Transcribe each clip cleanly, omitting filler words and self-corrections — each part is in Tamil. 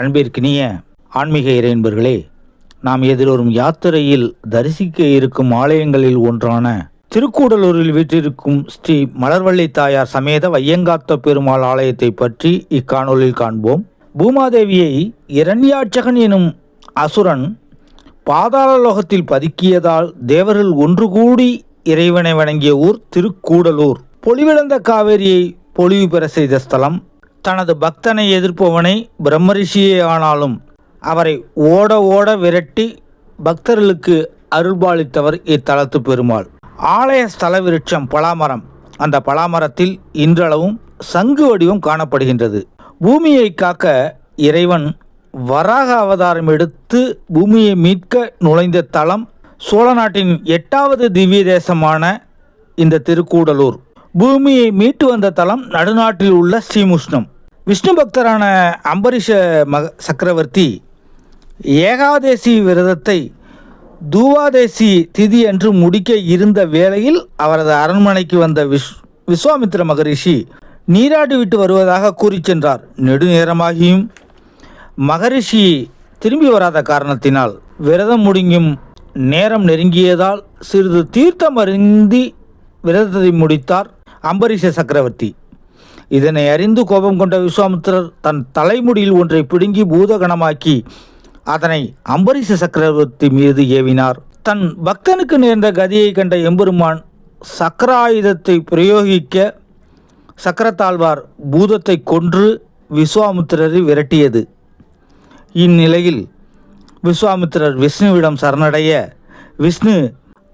அன்பிற்கினிய ஆன்மீக இறையன்பர்களே, நாம் எதிர்வரும் யாத்திரையில் தரிசிக்க இருக்கும் ஆலயங்களில் ஒன்றான திருக்கூடலூரில் வீற்றிருக்கும் ஸ்ரீ மலர்வள்ளி தாயார் சமேத வையங்காத்த பெருமாள் ஆலயத்தை பற்றி இக்காணொலியில் காண்போம். பூமாதேவியை இரண்யாட்சகன் எனும் அசுரன் பாதாளலோகத்தில் பதுக்கியதால் தேவர்கள் ஒன்று கூடி இறைவனை வணங்கிய ஊர் திருக்கூடலூர். பொலிவிழந்த காவேரியை பொலிவு பெற செய்த ஸ்தலம். தனது பக்தனை எதிர்ப்பவனை பிரம்மரிஷியே ஆனாலும் அவரை ஓட ஓட விரட்டி பக்தர்களுக்கு அருள்பாலித்தவர் இத்தலத்து பெருமாள். ஆலய ஸ்தல விருட்சம் பலாமரம். அந்த பலாமரத்தில் இன்றளவும் சங்கு வடிவம் காணப்படுகின்றது. பூமியை காக்க இறைவன் வராக அவதாரம் எடுத்து பூமியை மீட்க நுழைந்த தலம் சோழ நாட்டின் 8வது திவ்ய தேசமான இந்த திருக்கூடலூர். பூமியை மீட்டு வந்த தலம் நடுநாட்டில் உள்ள ஸ்ரீமுஷ்ணம். விஷ்ணு பக்தரான அம்பரீஷ சக்கரவர்த்தி ஏகாதேசி விரதத்தை தூவாதேசி திதி அன்று முடிக்க இருந்த வேளையில் அவரது அரண்மனைக்கு வந்த விஸ்வாமித்திர மகரிஷி நீராடி விட்டு வருவதாக கூறி சென்றார். நெடுநேரமாகியும் மகரிஷி திரும்பி வராத காரணத்தினால் விரதம் முடிங்கும் நேரம் நெருங்கியதால் சிறிது தீர்த்தம் அருந்தி விரதத்தை முடித்தார் அம்பரீஷ சக்கரவர்த்தி. இதனை அறிந்து கோபம் கொண்ட விஸ்வாமித்திரர் தன் தலைமுடியில் ஒன்றை பிடுங்கி பூதகணமாக்கி அதனை அம்பரீஷ சக்கரவர்த்தி மீது ஏவினார். தன் பக்தனுக்கு நேர்ந்த கதியை கண்ட எம்பெருமான் சக்கராயுதத்தை பிரயோகிக்க சக்கரத்தாழ்வார் பூதத்தை கொன்று விஸ்வாமித்திரரை விரட்டியது. இந்நிலையில் விஸ்வாமித்திரர் விஷ்ணுவிடம் சரணடைய விஷ்ணு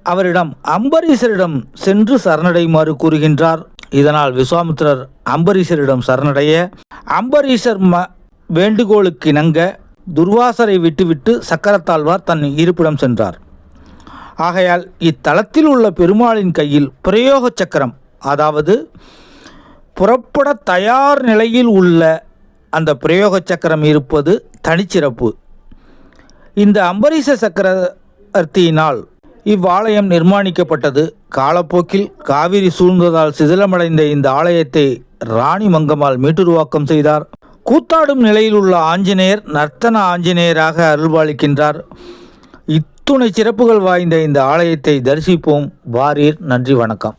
அவரிடம் அம்பரீஷரிடம் சென்று சரணடையுமாறு கூறுகின்றார். இதனால் விஸ்வாமித்திரர் அம்பரீஷரிடம் சரணடைய அம்பரீஷர் வேண்டுகோளுக்கு இணங்க துர்வாசரை விட்டுவிட்டு சக்கரத்தாழ்வார் தன் இருப்பிடம் சென்றார். ஆகையால் இத்தலத்தில் உள்ள பெருமாளின் கையில் பிரயோக சக்கரம், அதாவது புறப்பட தயார் நிலையில் உள்ள அந்த பிரயோக சக்கரம் இருப்பது தனிச்சிறப்பு. இந்த அம்பரீஷ சக்கரவர்த்தியினால் இவ்வாலயம் நிர்மாணிக்கப்பட்டது. காலப்போக்கில் காவிரி சூழ்ந்ததால் சிதிலமடைந்த இந்த ஆலயத்தை ராணி மங்கம்மாள் மீட்டுருவாக்கம் செய்தார். கூத்தாடும் நிலையில் உள்ள ஆஞ்சநேயர் நர்த்தன ஆஞ்சநேயராக அருள்பாலிக்கின்றார். இத்துணை சிறப்புகள் வாய்ந்த இந்த ஆலயத்தை தரிசிப்போம் வாரீர். நன்றி, வணக்கம்.